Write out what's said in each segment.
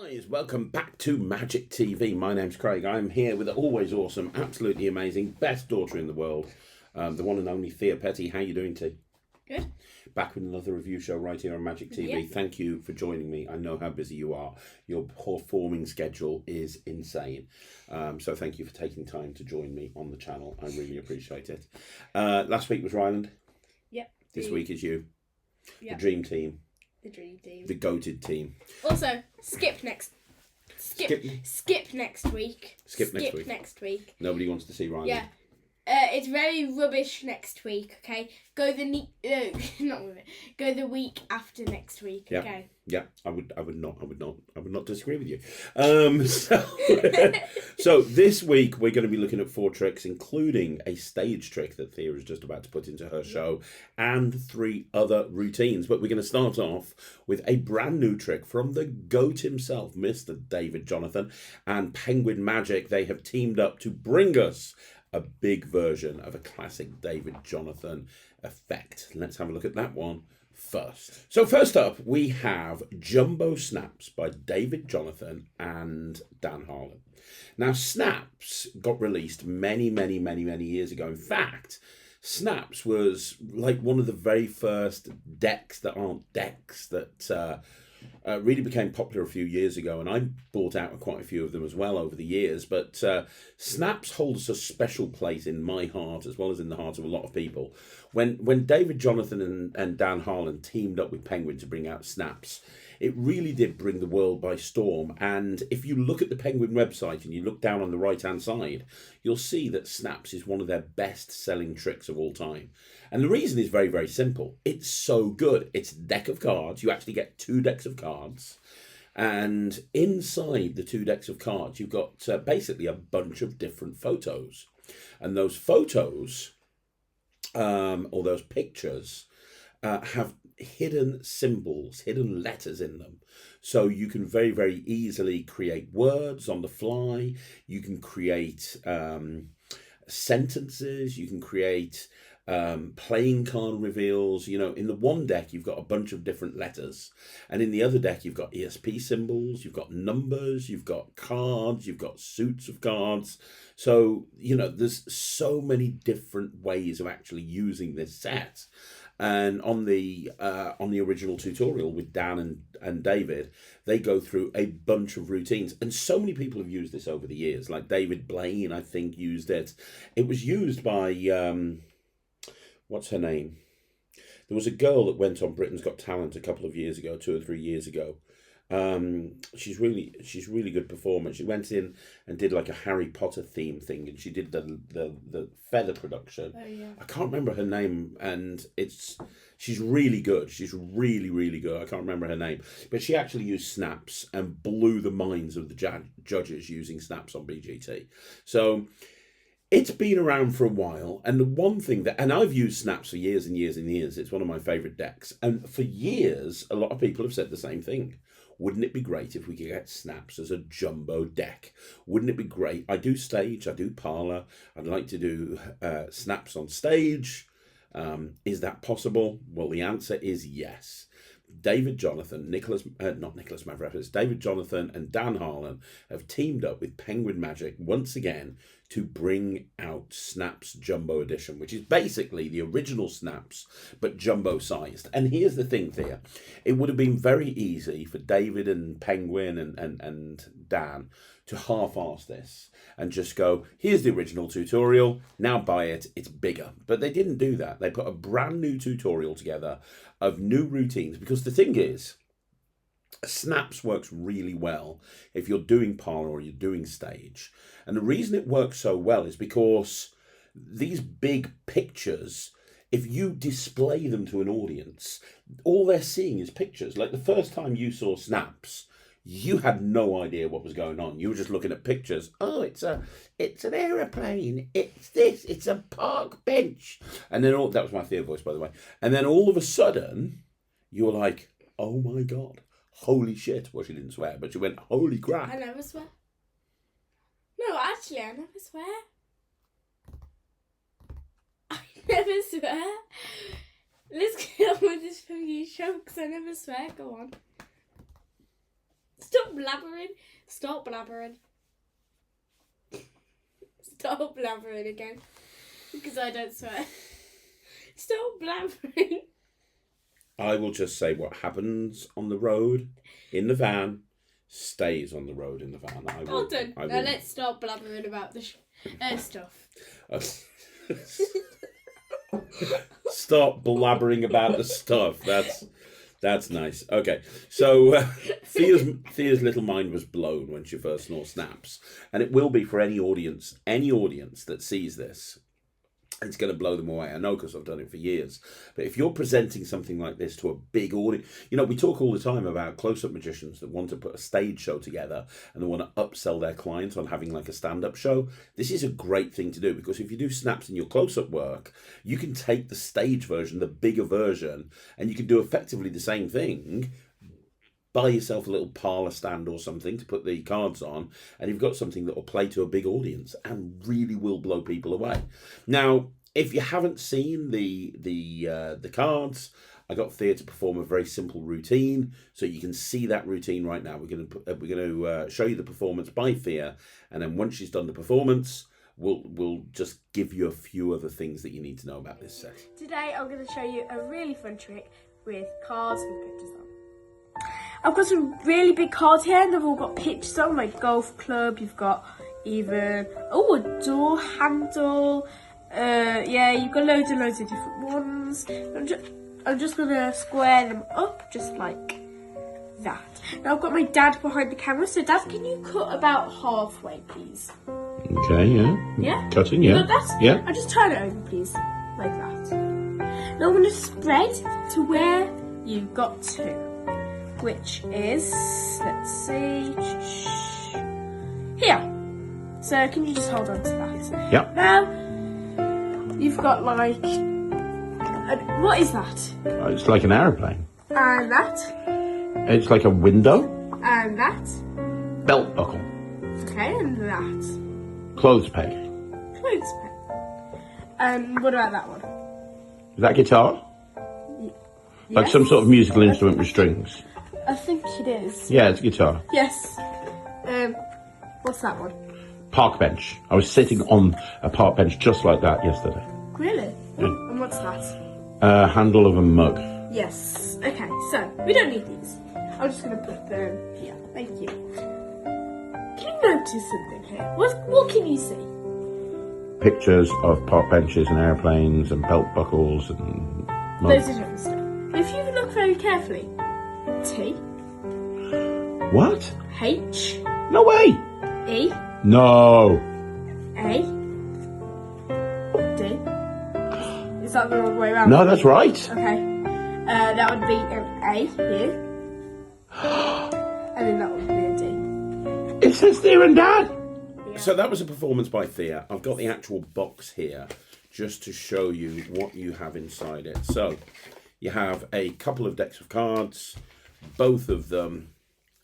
Guys, welcome back to Magic TV. My name's Craig. I'm here with the always awesome, absolutely amazing, best daughter in the world, the one and only Thea Petty. How you doing, T? Good. Back with another review show right here on Magic TV. Yeah. Thank you for joining me. I know how busy you are. Your performing schedule is insane. So thank you for taking time to join me on the channel. I really appreciate it. Last week was Ryland. Yep. This week is you. Yep. The dream team. The dream team. The goated team. Also, skip next week. Skip next week. Next week. Nobody wants to see Ryland. Yeah. It's very rubbish next week, okay? Go the Go the week after next week, yeah. okay? Yeah, I would not disagree with you. So this week we're going to be looking at 4 tricks, including a stage trick that Thea is just about to put into her show, and 3 other routines. But we're going to start off with a brand new trick from the GOAT himself, Mr. David Jonathan, and Penguin Magic. They have teamed up to bring us a big version of a classic David Jonathan effect. Let's have a look at that one first. So first up, we have Jumbo Snaps by David Jonathan and Dan Harlan. Now, Snaps got released many years ago. In fact, Snaps was like one of the very first decks that aren't decks that really became popular a few years ago, and I bought out quite a few of them as well over the years. But Snaps holds a special place in my heart, as well as in the heart of a lot of people. When David Jonathan and Dan Harlan teamed up with Penguin to bring out Snaps, it really did bring the world by storm. And if you look at the Penguin website and you look down on the right-hand side, you'll see that Snaps is one of their best-selling tricks of all time. And the reason is very simple. It's so good. It's a deck of cards. You actually get 2 decks of cards. And inside the 2 decks of cards, you've got basically a bunch of different photos. And those photos, or those pictures, have hidden symbols, hidden letters in them. So you can very easily create words on the fly. You can create sentences. You can create playing card reveals. You know, in the one deck you've got a bunch of different letters, and in the other deck you've got ESP symbols, you've got numbers, you've got cards, you've got suits of cards. So, you know, there's so many different ways of actually using this set. And on the original tutorial with Dan and David, they go through a bunch of routines. And so many people have used this over the years. Like David Blaine, I think, used it. It was used by, what's her name? There was a girl that went on Britain's Got Talent a couple of years ago, 2 or 3 years ago. She's really good performer. She went in and did like a Harry Potter theme thing, and she did the feather production. Oh, yeah. I can't remember her name, and she's really good. She's really good. I can't remember her name, but she actually used Snaps and blew the minds of the judges using Snaps on BGT. So it's been around for a while, and the one thing and I've used Snaps for years and years and years. It's one of my favourite decks, and for years a lot of people have said the same thing. Wouldn't it be great if we could get Snaps as a jumbo deck? Wouldn't it be great? I do stage, I do parlour. I'd like to do Snaps on stage. Is that possible? Well, the answer is yes. David Jonathan, David Jonathan and Dan Harlan have teamed up with Penguin Magic once again to bring out Snaps Jumbo Edition, which is basically the original Snaps, but jumbo sized. And here's the thing, Thea. It would have been very easy for David and Penguin and Dan to half-arse this and just go, here's the original tutorial, now buy it, it's bigger. But they didn't do that. They put a brand new tutorial together of new routines, because the thing is, Snaps works really well if you're doing parlour or you're doing stage. And the reason it works so well is because these big pictures, if you display them to an audience, all they're seeing is pictures. Like the first time you saw Snaps, you had no idea what was going on. You were just looking at pictures. Oh, it's an aeroplane. It's this. It's a park bench. And then that was my Thea voice, by the way. And then all of a sudden, you were like, oh my God, holy shit. Well, she didn't swear, but she went, holy crap. I never swear. No, actually, I never swear. I never swear. Let's get on with this fucking show, because I never swear. Go on. Stop blabbering. Stop blabbering. Stop blabbering again. Because I don't swear. Stop blabbering. I will just say what happens on the road in the van stays on the road in the van. Well done. Now let's stop blabbering about the stuff. Stop blabbering about the stuff. That's nice. Okay, so Thea's little mind was blown when she first saw snaps, and it will be for any audience that sees this. It's going to blow them away. I know because I've done it for years. But if you're presenting something like this to a big audience, we talk all the time about close-up magicians that want to put a stage show together and they want to upsell their clients on having like a stand-up show. This is a great thing to do because if you do snaps in your close-up work, you can take the stage version, the bigger version, and you can do effectively the same thing. Buy yourself a little parlour stand or something to put the cards on, and you've got something that will play to a big audience and really will blow people away. Now, if you haven't seen the cards, I got Thea to perform a very simple routine, so you can see that routine right now. We're going to show you the performance by Thea, and then once she's done the performance, we'll just give you a few other things that you need to know about this set. Today, I'm going to show you a really fun trick with cards and pictures on. I've got some really big cards here and they've all got pictures on, like golf club, you've got even, a door handle, you've got loads and loads of different ones. I'm just going to square them up just like that. Now I've got my dad behind the camera, so Dad, can you cut about halfway, please? Okay, yeah. Yeah? Cutting, yeah. You got that? Yeah. I'll just turn it over, please, like that. Now I'm going to spread to where you got to. Which is, let's see, here. So can you just hold on to that? Yeah. Now, you've got like, what is that? It's like an aeroplane. And that. It's like a window. And that. Belt buckle. Okay, and that. Clothes peg. Clothes peg. And what about that one? Is that guitar? Like some sort of musical instrument with strings? I think it is. Yeah, it's a guitar. Yes. What's that one? Park bench. I was sitting on a park bench just like that yesterday. Really? Yeah. And what's that? Handle of a mug. Yes. Okay, so we don't need these. I'm just going to put them here. Thank you. Can you notice something here? What can you see? Pictures of park benches and airplanes and belt buckles and mugs. Loads of different stuff. If you look very carefully, T. What? H. No way. E. No. A. D. Is that the wrong way around? No, that's right. Okay. That would be an A here. And then that would be a D. It says Thea and Dad. Yeah. So that was a performance by Thea. I've got the actual box here just to show you what you have inside it. So you have a couple of decks of cards. Both of them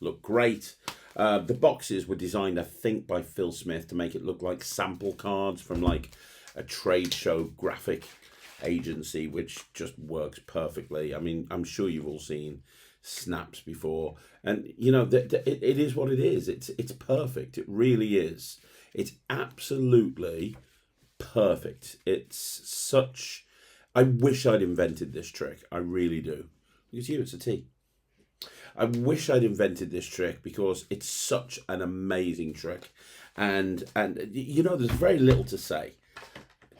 look great. The boxes were designed, I think, by Phil Smith to make it look like sample cards from like a trade show graphic agency, which just works perfectly. I mean, I'm sure you've all seen snaps before, and it is what it is. It's perfect. It really is. It's absolutely perfect. It's such. I wish I'd invented this trick. I really do. Because it's a T. I wish I'd invented this trick because it's such an amazing trick. And there's very little to say.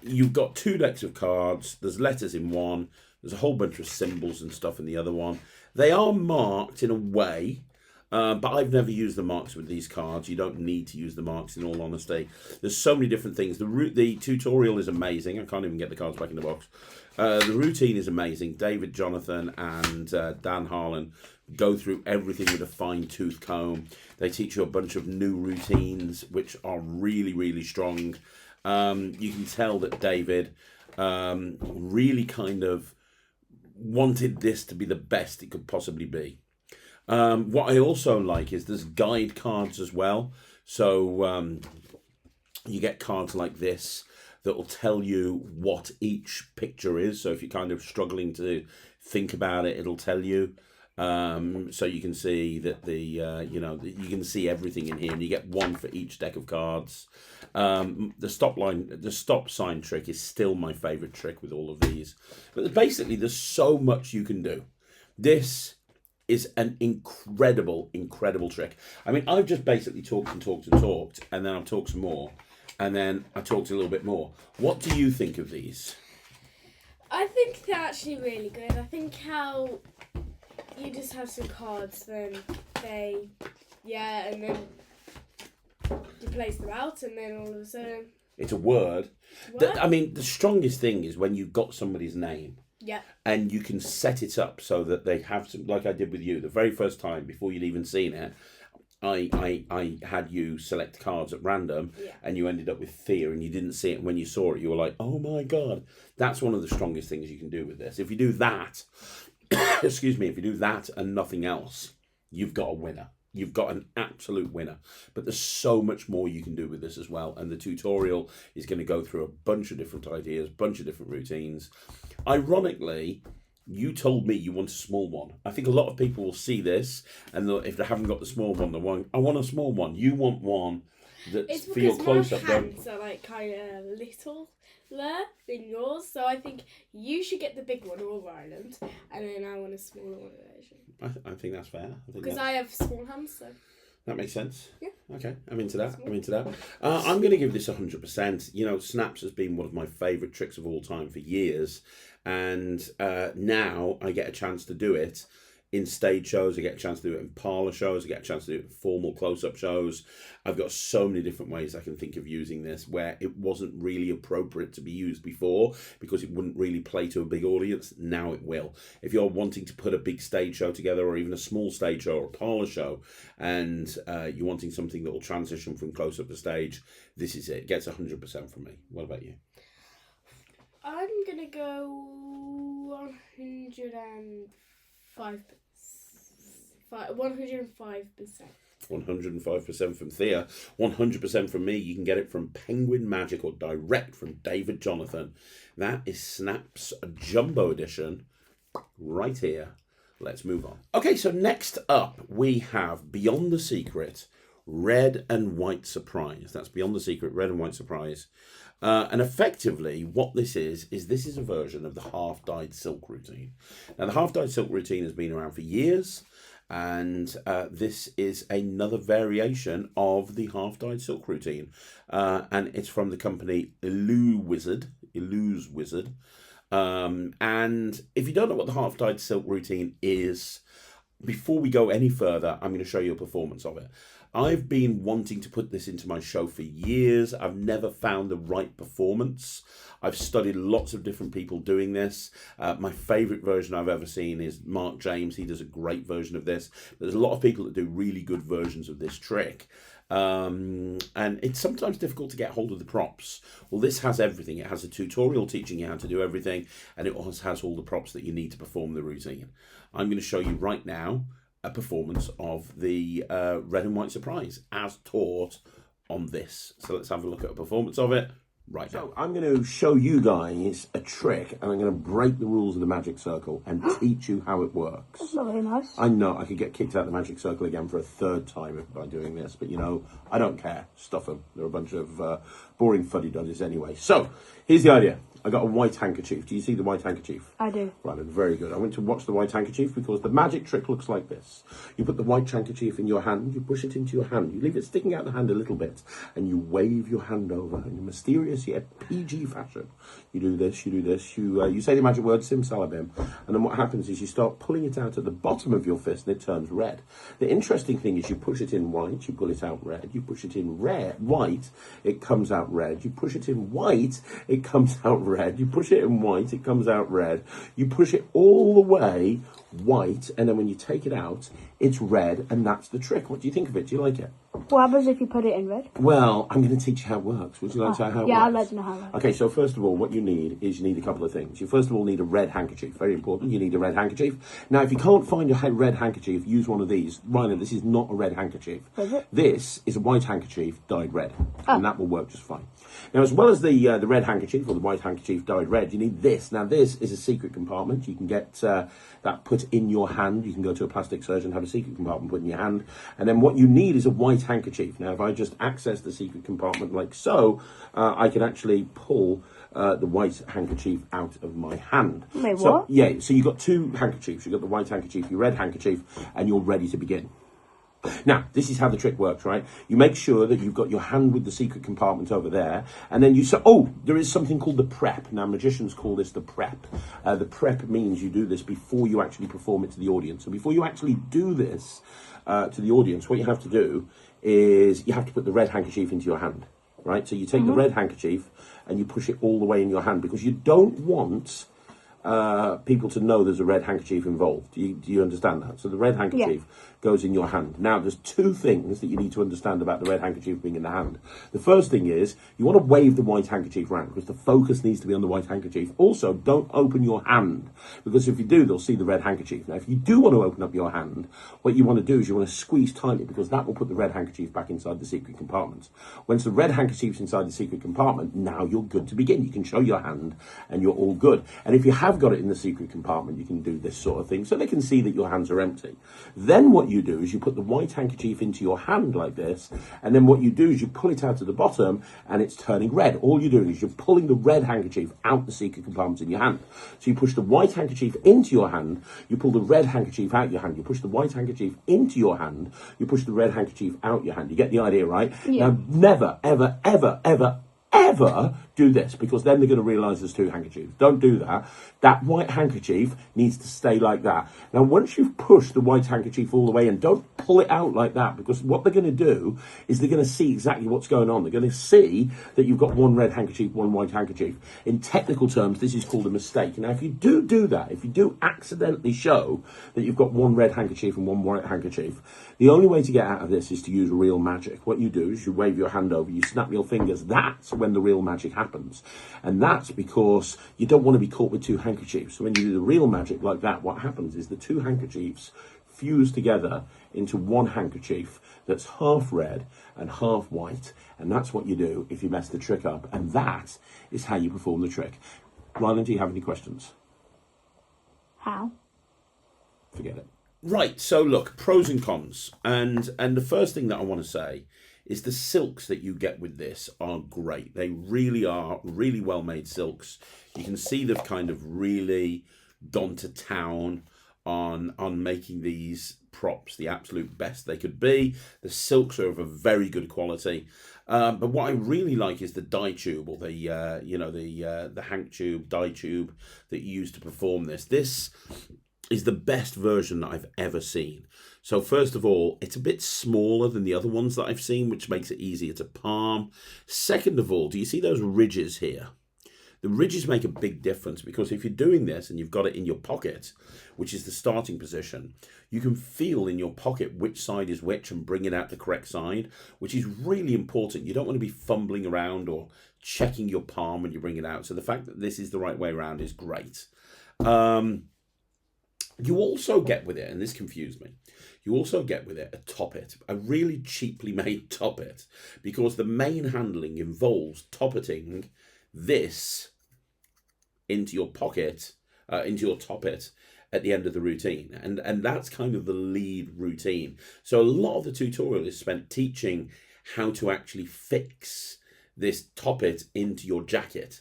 You've got two decks of cards. There's letters in one. There's a whole bunch of symbols and stuff in the other one. They are marked in a way, but I've never used the marks with these cards. You don't need to use the marks, in all honesty. There's so many different things. The tutorial is amazing. I can't even get the cards back in the box. The routine is amazing. David, Jonathan, and Dan Harlan go through everything with a fine-tooth comb. They teach you a bunch of new routines, which are really, really strong. You can tell that David really kind of wanted this to be the best it could possibly be. What I also like is there's guide cards as well. So you get cards like this that will tell you what each picture is. So if you're kind of struggling to think about it, it'll tell you. So you can see that you can see everything in here, and you get one for each deck of cards. The stop sign trick is still my favourite trick with all of these. But basically, there's so much you can do. This is an incredible, incredible trick. I mean, I've just basically talked, and then I've talked some more, and then I talked a little bit more. What do you think of these? I think they're actually really good. I think how you just have some cards, then and then you place them out, and then all of a sudden... It's a word. I mean, the strongest thing is when you've got somebody's name. Yeah. And you can set it up so that they have some, like I did with you, the very first time, before you'd even seen it, I had you select cards at random, and you ended up with Thea, and you didn't see it, and when you saw it, you were like, oh my God. That's one of the strongest things you can do with this. If you do that, excuse me, if you do that and nothing else, you've got a winner. You've got an absolute winner. But there's so much more you can do with this as well. And the tutorial is going to go through a bunch of different ideas, bunch of different routines. Ironically, you told me you want a small one. I think a lot of people will see this, and if they haven't got the small one, they want, I want a small one. You want one that's for your close-up. It's because my hands are like kind of littler than yours, so I think you should get the big one, or Ryland, and then I want a smaller one version. I think that's fair. Because I have small hands, so... That makes sense. Yeah. Okay, I'm into that. I'm going to give this 100%. You know, snaps has been one of my favourite tricks of all time for years. And now I get a chance to do it in stage shows. I get a chance to do it in parlour shows. I get a chance to do it in formal close-up shows. I've got so many different ways I can think of using this where it wasn't really appropriate to be used before because it wouldn't really play to a big audience. Now it will. If you're wanting to put a big stage show together, or even a small stage show or a parlour show, and you're wanting something that will transition from close-up to stage, this is it. It gets 100% from me. What about you? I'm going to go 105%. 105%. 105% from Thea, 100% from me. You can get it from Penguin Magic or direct from David Jonathan. That is Snap's Jumbo Edition right here. Let's move on. Okay, so next up we have Beyond the Secret Red and White Surprise. That's Beyond the Secret Red and White Surprise. And effectively, what this is a version of the half-dyed silk routine. Now, the half-dyed silk routine has been around for years, and this is another variation of the half-dyed silk routine. And it's from the company Illuze Wizard. And if you don't know what the half-dyed silk routine is, before we go any further, I'm going to show you a performance of it. I've been wanting to put this into my show for years. I've never found the right performance. I've studied lots of different people doing this. My favourite version I've ever seen is Mark James. He does a great version of this. There's a lot of people that do really good versions of this trick. And it's sometimes difficult to get hold of the props. Well, this has everything. It has a tutorial teaching you how to do everything, and it also has all the props that you need to perform the routine. I'm going to show you right now a performance of the Red and White Surprise as taught on this. So let's have a look at a performance of it right now. So I'm going to show you guys a trick, and I'm going to break the rules of the magic circle and teach you how it works. That's not very nice. I know, I could get kicked out of the magic circle again for a third time by doing this, but you know, I don't care. Stuff them. They're a bunch of boring fuddy-duddies anyway. So, here's the idea. I got a white handkerchief. Do you see the white handkerchief? I do. Right, very good. I went to watch the white handkerchief because the magic trick looks like this. You put the white handkerchief in your hand, you push it into your hand, you leave it sticking out the hand a little bit, and you wave your hand over in a mysterious yet PG fashion. You do this, you say the magic word, simsalabim, and then what happens is you start pulling it out at the bottom of your fist and it turns red. The interesting thing is you push it in white, you pull it out red, you push it in white, it comes out red, you push it in white, it comes out red. You push it in white, it comes out red. You push it all the way white, and then when you take it out, it's red, and that's the trick. What do you think of it? Do you like it? What happens if you put it in red? Well, I'm going to teach you how it works. Would you like to know how it works? Yeah, I'd like to know how it works. Okay, so first of all, what you need is you need a couple of things. You first of all need a red handkerchief. Very important. You need a red handkerchief. Now, if you can't find a red handkerchief, use one of these. Ryland, this is not a red handkerchief. Is it? This is a white handkerchief dyed red, and that will work just fine. Now, as well as the red handkerchief or the white handkerchief dyed red, you need this. Now, this is a secret compartment. You can get that put in your hand. You can go to a plastic surgeon, have a secret compartment put in your hand. And then what you need is a white handkerchief. Now, if I just access the secret compartment like so, I can actually pull the white handkerchief out of my hand. Wait, so, what? Yeah, so you've got two handkerchiefs. You've got the white handkerchief, your red handkerchief, and you're ready to begin. Now, this is how the trick works, right? You make sure that you've got your hand with the secret compartment over there, and then you say, oh, there is something called the prep. Now, magicians call this the prep. The prep means you do this before you actually perform it to the audience. So before you actually do this to the audience, what you have to do is you have to put the red handkerchief into your hand, right? So you take the red handkerchief and you push it all the way in your hand, because you don't want people to know there's a red handkerchief involved. Do you understand that? So the red handkerchief goes in your hand. Now, there's two things that you need to understand about the red handkerchief being in the hand. The first thing is you want to wave the white handkerchief around, because the focus needs to be on the white handkerchief. Also, don't open your hand, because if you do, they'll see the red handkerchief. Now, if you do want to open up your hand, what you want to do is you want to squeeze tightly, because that will put the red handkerchief back inside the secret compartment. Once the red handkerchief's inside the secret compartment, now you're good to begin. You can show your hand and you're all good. And if you have got it in the secret compartment, you can do this sort of thing, so they can see that your hands are empty. Then what you do is you put the white handkerchief into your hand like this, and then what you do is you pull it out to the bottom and it's turning red. All you're doing is you're pulling the red handkerchief out the secret compartment in your hand. So you push the white handkerchief into your hand, you pull the red handkerchief out your hand, you push the white handkerchief into your hand, you push the red handkerchief out your hand. You get the idea, right? Yeah. Now, never, ever, ever, ever, ever do this, because then they're going to realise there's two handkerchiefs. Don't do that. That white handkerchief needs to stay like that. Now, once you've pushed the white handkerchief all the way in, don't pull it out like that, because what they're going to do is they're going to see exactly what's going on. They're going to see that you've got one red handkerchief, one white handkerchief. In technical terms, this is called a mistake. Now, if you do that, if you do accidentally show that you've got one red handkerchief and one white handkerchief, the only way to get out of this is to use real magic. What you do is you wave your hand over, you snap your fingers. That's when the real magic happens. And that's because you don't want to be caught with two handkerchiefs. So when you do the real magic like that, what happens is the two handkerchiefs fuse together into one handkerchief that's half red and half white. And that's what you do if you mess the trick up. And that is how you perform the trick. Ryland, do you have any questions? How? Forget it. Right, so look, pros and cons. And the first thing that I want to say is the silks that you get with this are great. They really are really well-made silks. You can see they've kind of really gone to town on making these props the absolute best they could be. The silks are of a very good quality. But what I really like is the dye tube, or the hank tube, dye tube that you use to perform this. This is the best version that I've ever seen. So first of all, it's a bit smaller than the other ones that I've seen, which makes it easier to palm. Second of all, do you see those ridges here? The ridges make a big difference, because if you're doing this and you've got it in your pocket, which is the starting position, you can feel in your pocket which side is which and bring it out the correct side, which is really important. You don't want to be fumbling around or checking your palm when you bring it out. So the fact that this is the right way around is great. You also get with it, and this confused me, you also get with it a top-it, a really cheaply made top-it, because the main handling involves top-itting this into your pocket, into your top-it at the end of the routine. And that's kind of the lead routine. So a lot of the tutorial is spent teaching how to actually fix this top-it into your jacket.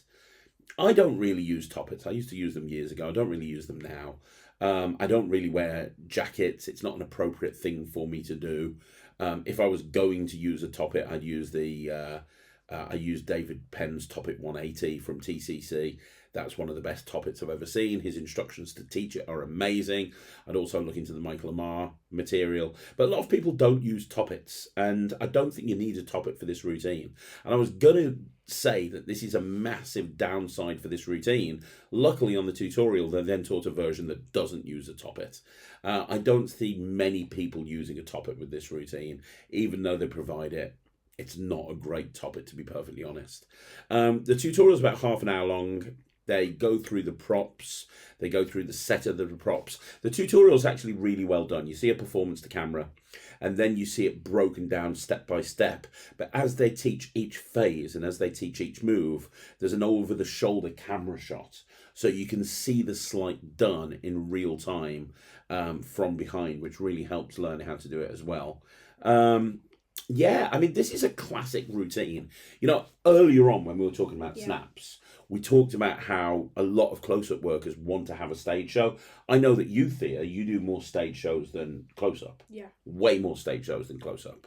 I don't really use top-its. I used to use them years ago. I don't really use them now. I don't really wear jackets. It's not an appropriate thing for me to do. If I was going to use a top-it, I'd use I use David Penn's Top-It 180 from TCC. That's one of the best top-its I've ever seen. His instructions to teach it are amazing. I'd also look into the Michael Amar material. But a lot of people don't use top-its, and I don't think you need a top-it for this routine. And I was going to say that this is a massive downside for this routine. Luckily, on the tutorial, they then taught a version that doesn't use a top-it. I don't see many people using a top-it with this routine, even though they provide it. It's not a great top-it, to be perfectly honest. The tutorial is about half an hour long. They go through the props. They go through the set of the props. The tutorial is actually really well done. You see a performance to camera, and then you see it broken down step by step. But as they teach each phase and as they teach each move, there's an over-the-shoulder camera shot. So you can see the sleight done in real time. from behind, which really helps learn how to do it as well. Yeah, I mean, this is a classic routine. You know, earlier on when we were talking about snaps, we talked about how a lot of close-up workers want to have a stage show. I know that you, Thea, you do more stage shows than close-up. Yeah. Way more stage shows than close-up.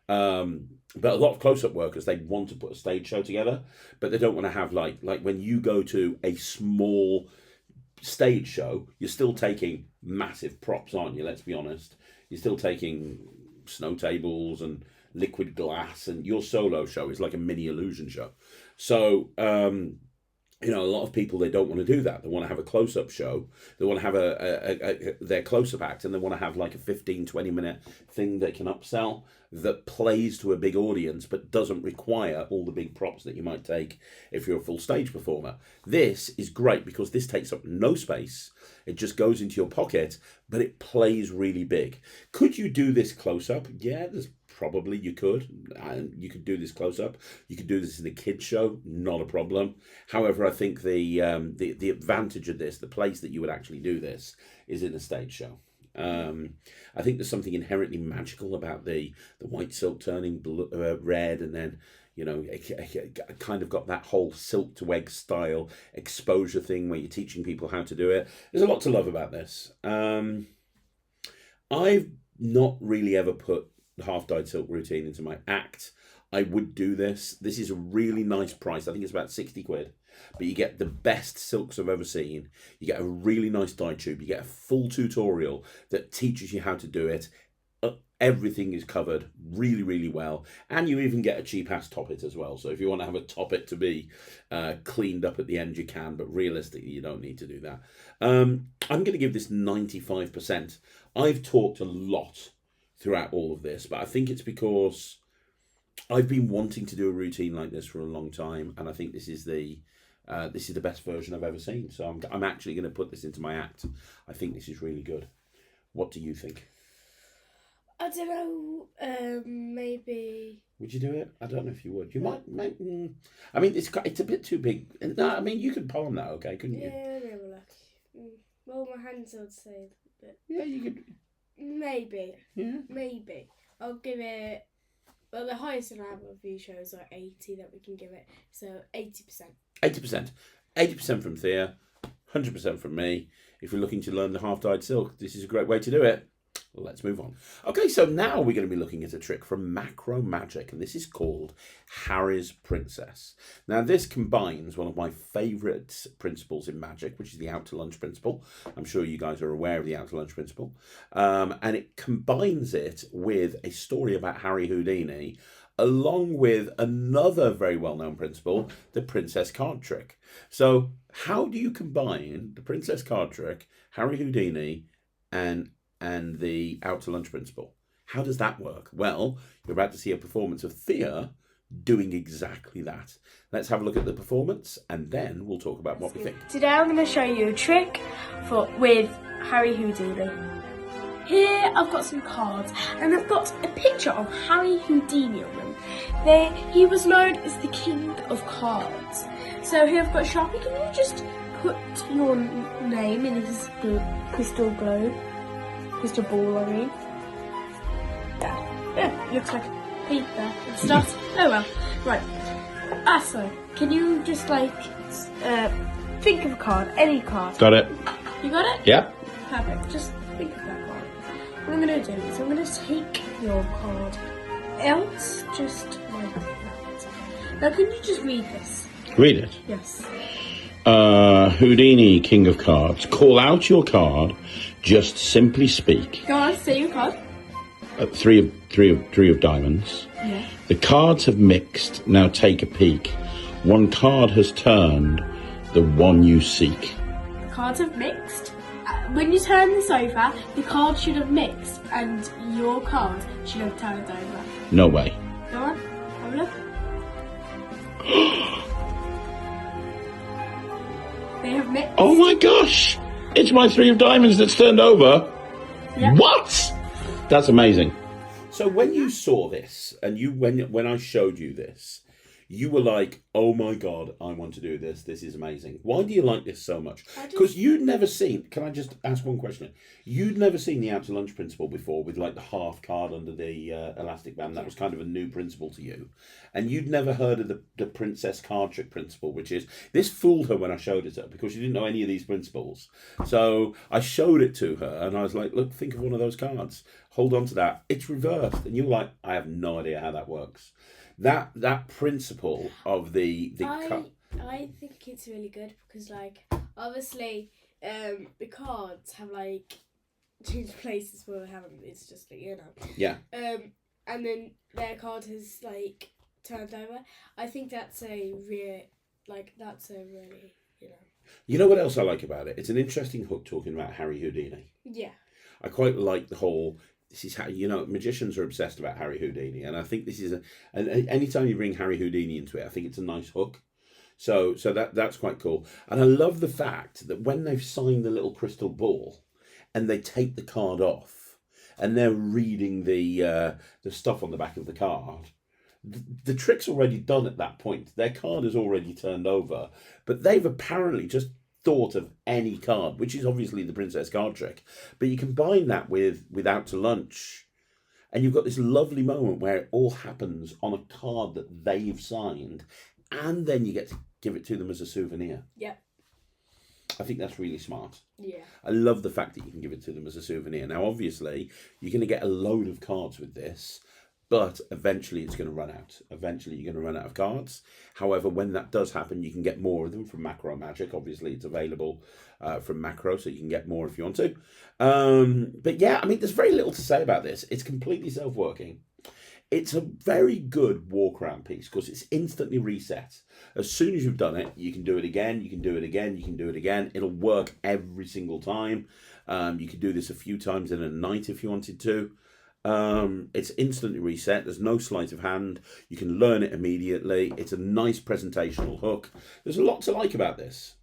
But a lot of close-up workers, they want to put a stage show together, but they don't want to have like when you go to a small stage show, you're still taking massive props, aren't you? Let's be honest. You're still taking snow tables and liquid glass, and your solo show is like a mini illusion show. So, you know, a lot of people, they don't want to do that. They want to have a close-up show. They want to have their close-up act, and they want to have like a 15, 20-minute thing they can upsell that plays to a big audience but doesn't require all the big props that you might take if you're a full stage performer. This is great because this takes up no space. It just goes into your pocket, but it plays really big. Could you do this close-up? Yeah, probably you could. And you could do this close-up. You could do this in a kids show, not a problem. However, I think the advantage of this, the place that you would actually do this, is in a stage show. I think there's something inherently magical about the white silk turning red, and then, you know, it kind of got that whole silk to egg style exposure thing where you're teaching people how to do it. There's a lot to love about this. I've not really ever put the half-dyed silk routine into my act. I would do this. This is a really nice price. I think it's about 60 quid. But you get the best silks I've ever seen. You get a really nice dye tube. You get a full tutorial that teaches you how to do it. Everything is covered really, really well. And you even get a cheap-ass top-it as well. So if you want to have a top-it to be cleaned up at the end, you can. But realistically, you don't need to do that. I'm going to give this 95%. I've talked a lot throughout all of this, but I think it's because I've been wanting to do a routine like this for a long time, and I think this is the best version I've ever seen. So I'm actually going to put this into my act. I think this is really good. What do you think? I don't know. Maybe. Would you do it? I don't know if you would. You might. I mean, it's a bit too big. No, I mean, you could palm that, okay? Couldn't you? Yeah, maybe like. Well, my hands would say, but yeah, you could. Maybe. Yeah. Maybe. I'll give it. Well, the highest in our review show is like 80 that we can give it. So 80%. 80%. 80% from Thea. 100% from me. If you're looking to learn the half-dyed silk, this is a great way to do it. Let's move on. Okay, so now we're going to be looking at a trick from Macro Magic, and this is called Harry's Princess. Now, this combines one of my favourite principles in magic, which is the out to lunch principle. I'm sure you guys are aware of the out to lunch principle. And it combines it with a story about Harry Houdini, along with another very well-known principle, the princess card trick. So how do you combine the princess card trick, Harry Houdini, and the out to lunch principle? How does that work? Well, you're about to see a performance of Thea doing exactly that. Let's have a look at the performance, and then we'll talk about what we think. Today I'm going to show you a trick with Harry Houdini. Here I've got some cards, and I've got a picture of Harry Houdini on them. He was known as the King of Cards. So here I've got Sharpie. Can you just put your name in his crystal globe? Crystal ball, I mean. Yeah, looks like a peak there and stuff. Oh well. Right. So, can you just think of a card, any card? Got it. You got it? Yeah. Perfect. Just think of that card. What I'm going to do is I'm going to take your card out, just like that. Now, can you just read this? Read it. Yes. Houdini, King of Cards. Call out your card. Just simply speak. Go on, say your card. Three of diamonds. Yeah. The cards have mixed. Now take a peek. One card has turned. The one you seek. The cards have mixed. When you turn this over, the card should have mixed, and your card should have turned over. No way. Go on, have a look. They have mixed. Oh my gosh! It's my three of diamonds that's turned over. Yep. What? That's amazing. So when you saw this, and when I showed you this, you were like, oh my God, I want to do this. This is amazing. Why do you like this so much? I just- Because you'd never seen, can I just ask one question? You'd never seen the out to lunch principle before with like the half card under the elastic band. That was kind of a new principle to you. And you'd never heard of the princess card trick principle, which is, this fooled her when I showed it to her because she didn't know any of these principles. So I showed it to her and I was like, look, think of one of those cards. Hold on to that. It's reversed. And you were like, I have no idea how that works. That principle of the I think it's really good because, like, obviously, the cards have like changed places where they haven't. It's just like, you know. Yeah. And then their card has like turned over. I think that's a really, you know. You know what else I like about it? It's an interesting hook talking about Harry Houdini. Yeah. I quite like the whole. This is how, you know, magicians are obsessed about Harry Houdini, and I think this is and anytime you bring Harry Houdini into it, I think it's a nice hook. So that's quite cool, and I love the fact that when they've signed the little crystal ball, and they take the card off, and they're reading the stuff on the back of the card. The trick's already done at that point. Their card is already turned over, but they've apparently just thought of any card, which is obviously the princess card trick, but you combine that with Out to Lunch, and you've got this lovely moment where it all happens on a card that they've signed, and then you get to give it to them as a souvenir. Yep. I think that's really smart. Yeah. I love the fact that you can give it to them as a souvenir. Now, obviously, you're going to get a load of cards with this, but eventually it's going to run out. Eventually you're going to run out of cards. However, when that does happen, you can get more of them from Macro Magic. Obviously, it's available from Macro, so you can get more if you want to. But yeah, I mean, there's very little to say about this. It's completely self-working. It's a very good walk around piece because it's instantly reset. As soon as you've done it, you can do it again, you can do it again, you can do it again. It'll work every single time. You could do this a few times in a night if you wanted to. It's instantly reset. There's no sleight of hand. You can learn it immediately. It's a nice presentational hook. There's a lot to like about this.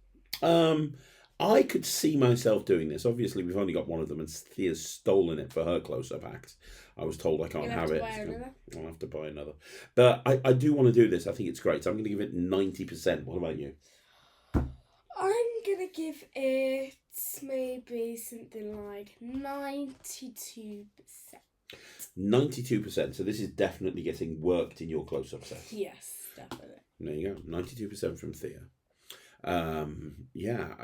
I could see myself doing this. Obviously, we've only got one of them, and Thea's stolen it for her close-up act. I was told I can't have it. I'll have to buy another. But I do want to do this. I think it's great. So I'm going to give it 90%. What about you? I'm going to give it maybe something like 92%. 92%. So this is definitely getting worked in your close-up set. Yes, definitely. There you go. 92% from Thea. Yeah,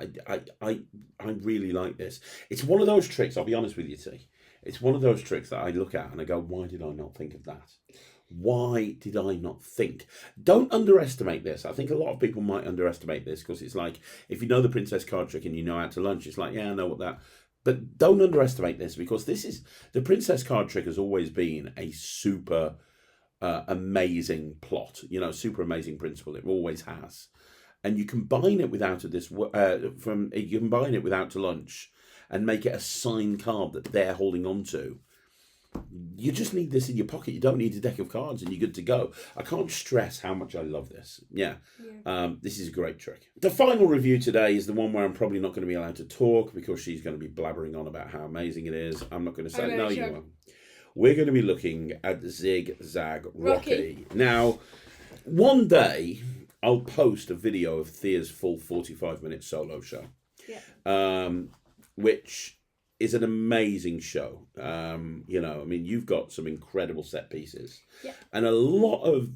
I really like this. It's one of those tricks, I'll be honest with you, T. It's one of those tricks that I look at and I go, why did I not think of that? Why did I not think? Don't underestimate this. I think a lot of people might underestimate this because it's like, if you know the princess card trick and you know Out to Lunch, it's like, yeah, I know what that. But don't underestimate this because this is, the princess card trick has always been a super amazing plot, you know, super amazing principle. It always has. And you combine it with Out to Lunch and make it a signed card that they're holding on to. You just need this in your pocket. You don't need a deck of cards and you're good to go. I can't stress how much I love this. Yeah. This is a great trick. The final review today is the one where I'm probably not going to be allowed to talk because she's going to be blabbering on about how amazing it is. I'm not going to say, no, you won't. We're going to be looking at Zig-Zag Rocky. Now, one day I'll post a video of Thea's full 45-minute solo show. Yeah. Which is an amazing show. You know, I mean, you've got some incredible set pieces. Yeah. And a lot of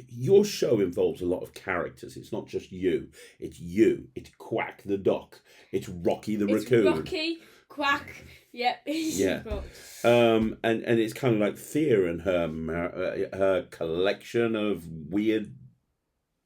your show involves a lot of characters. It's not just you. It's you. It's Quack the Duck. It's Rocky the Raccoon. Rocky, Quack. Yep. Yeah. And it's kind of like Thea and her collection of weird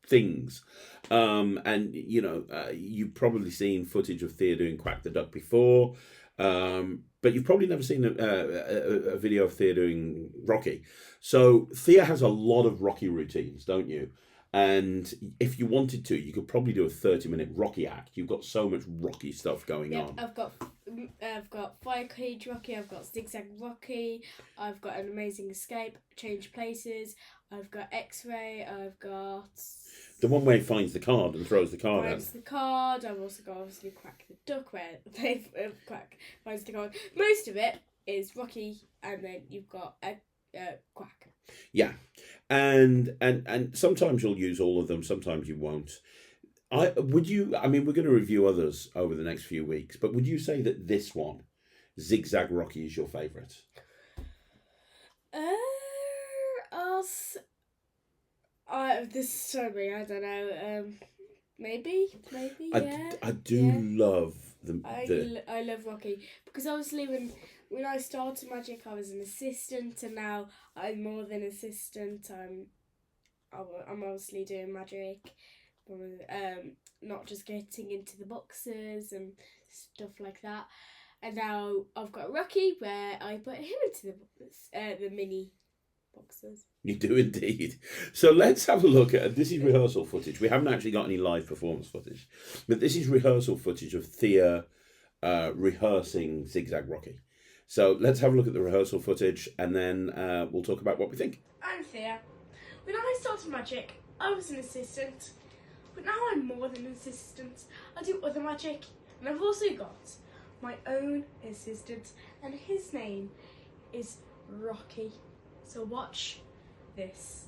things. And you know, you've probably seen footage of Thea doing Quack the Duck before, but you've probably never seen a video of Thea doing Rocky. So Thea has a lot of Rocky routines, don't you? And if you wanted to, you could probably do a 30-minute Rocky act. You've got so much Rocky stuff going on. I've got Fire Cage Rocky, I've got Zig-Zag Rocky, I've got An Amazing Escape, Change Places, I've got X-Ray, I've got... The one where he finds the card and throws the card out. Finds the card. I've also got obviously Quack the Duck where they Quack finds the card. Most of it is Rocky and then you've got Quack. Yeah. And sometimes you'll use all of them, sometimes you won't. I mean, we're going to review others over the next few weeks, but would you say that this one, Zig-Zag Rocky, is your favourite? This is so many. I don't know. Maybe. Yeah. I do love I love Rocky because obviously when I started magic, I was an assistant, and now I'm more than assistant. I'm obviously doing magic, not just getting into the boxes and stuff like that. And now I've got Rocky where I put him into the mini boxes. You do indeed. So let's have a look at this. Is rehearsal footage. We haven't actually got any live performance footage, but this is rehearsal footage of Thea rehearsing Zig-Zag Rocky. So let's have a look at the rehearsal footage, and then we'll talk about what we think. I'm Thea. When I started magic, I was an assistant, but now I'm more than an assistant. I do other magic, and I've also got my own assistant, and his name is Rocky. So watch this.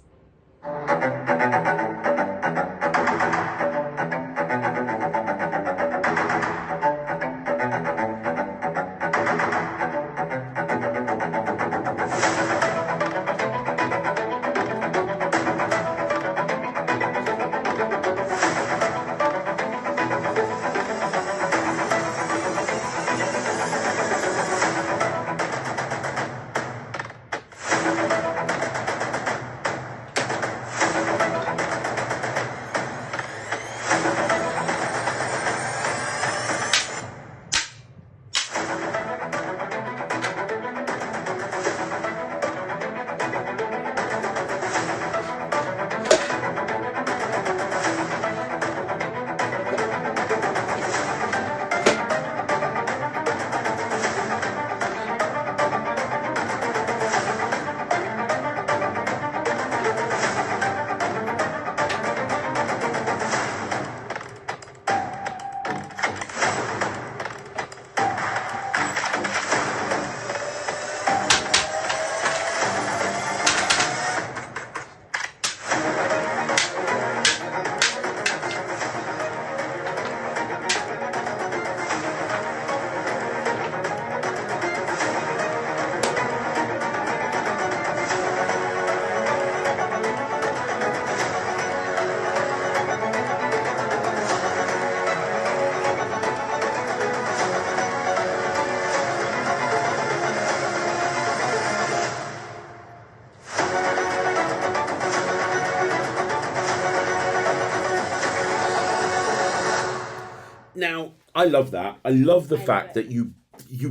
Now, I love that. I love the I fact love that you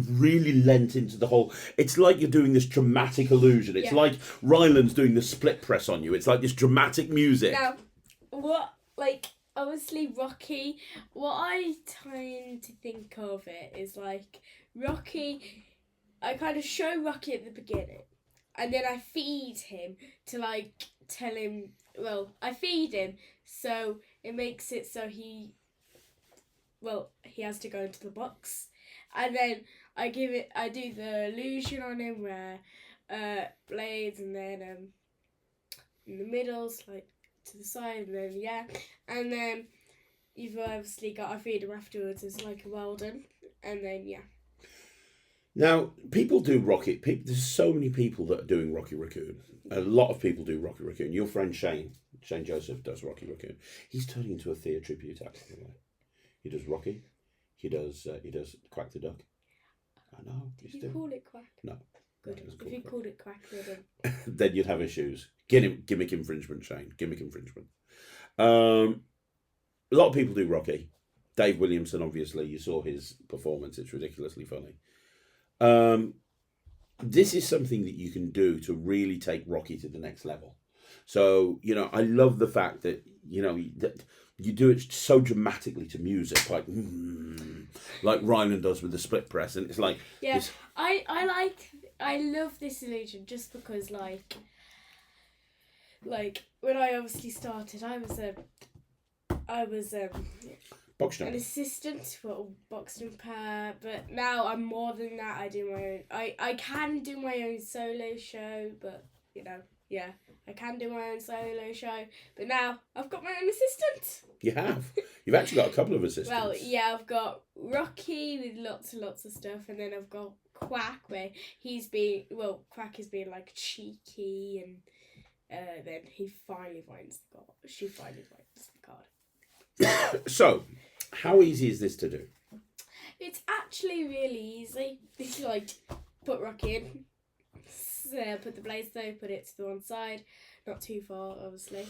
really lent into the whole. It's like you're doing this dramatic illusion. It's Yeah. like Ryland's doing the split press on you. It's like this dramatic music. Now, obviously Rocky, what I tend to think of it is like Rocky, I kind of show Rocky at the beginning, and then I feed him to tell him, I feed him, so it makes it so he has to go into the box, and then I do the illusion on him where blades, and then in the middle's to the side, and then you've obviously got to feed him afterwards as like a well done, and then Now, people do Rocky. There's so many people that are doing Rocky Raccoon. A lot of people do Rocky Raccoon. Your friend Shane Joseph does Rocky Raccoon. He's turning into a Thea tribute act, by the way. He does Rocky. He does Quack the Duck. I know. Did you call it Quack? No. Good. No, If you called it Quack, then you'd have issues. Gimmick infringement, Shane. Gimmick infringement. A lot of people do Rocky. Dave Williamson, obviously, you saw his performance. It's ridiculously funny. This is something that you can do to really take Rocky to the next level. So, I love the fact that, that you do it so dramatically to music, like Ryland does with the split press. And it's like... Yeah, this... I love this illusion just because, like when I obviously started, I was an assistant for boxing pair, but now I'm more than that. I do my own. I can do my own solo show, but yeah, I can do my own solo show, but now I've got my own assistant. You have. You've actually got a couple of assistants. Well, yeah, I've got Rocky with lots and lots of stuff, and then I've got Quack, where Quack has been like cheeky, and then she finally finds the card. So, how easy is this to do? It's actually really easy. It's like, put Rocky in, put the blades though, put it to the one side, not too far, obviously.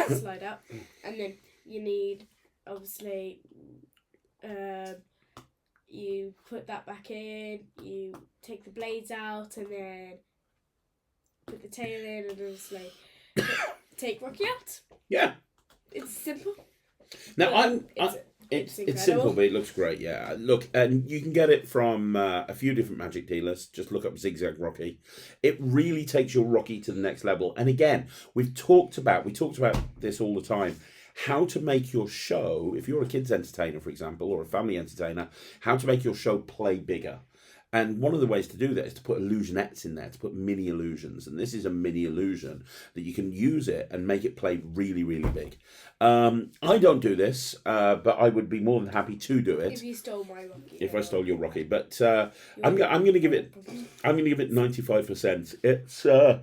Slide up, and then you need, obviously, you put that back in, you take the blades out, and then put the tail in, and obviously take Rocky out. Yeah. It's simple. Now, It's simple, but it looks great, yeah. Look, and you can get it from a few different magic dealers. Just look up Zig-Zag Rocky. It really takes your Rocky to the next level. And again, we talked about this all the time. How to make your show, if you're a kids entertainer, for example, or a family entertainer, how to make your show play bigger. And one of the ways to do that is to put illusionettes in there, to put mini illusions. And this is a mini illusion that you can use it and make it play really, really big. I don't do this, but I would be more than happy to do it. If you stole my Rocky. If I stole your Rocky, but I'm going to give it 95%.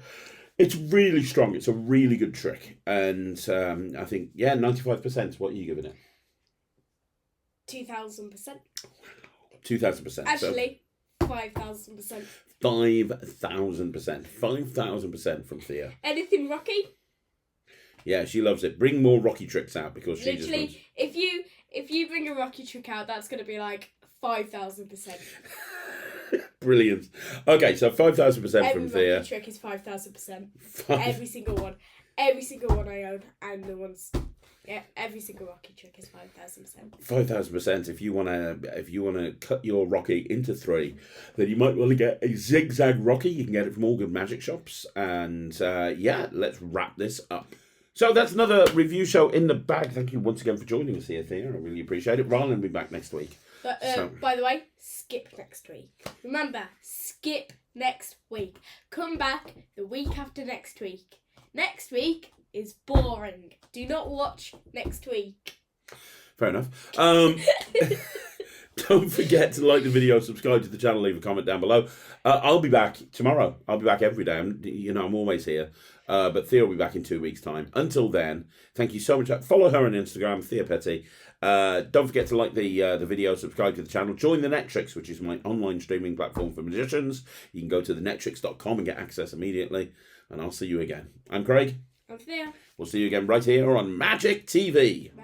It's really strong. It's a really good trick, and I think 95%. What are you giving it? 2,000%. 2,000%. Actually. 5,000%. 5,000%. 5,000% from Thea. Anything Rocky? Yeah, she loves it. Bring more Rocky tricks out because she literally, just if you bring a Rocky trick out, that's going to be like 5,000%. Brilliant. Okay, so 5,000% from Thea. Every Rocky trick is 5,000%. Every single one. Every single one I own, and the ones. Yeah, every single Rocky trick is 5,000%. 5,000%. If you wanna cut your Rocky into 3, then you might want to get a Zig-Zag Rocky. You can get it from all good magic shops. And let's wrap this up. So that's another review show in the bag. Thank you once again for joining us here, Thea. I really appreciate it. Ryland will be back next week. But by the way, skip next week. Remember, skip next week. Come back the week after next week. Next week is boring. Do not watch next week. Fair enough. Don't forget to like the video, subscribe to the channel, leave a comment down below. I'll be back tomorrow. I'll be back every day. I'm always here. But Thea will be back in 2 weeks' time. Until then, thank you so much. Follow her on Instagram, Thea Petty. Don't forget to like the video, subscribe to the channel. Join the Netrix, which is my online streaming platform for magicians. You can go to thenetrix.com and get access immediately. And I'll see you again. I'm Craig. I'm Thea. We'll see you again right here on Magic TV. Bye.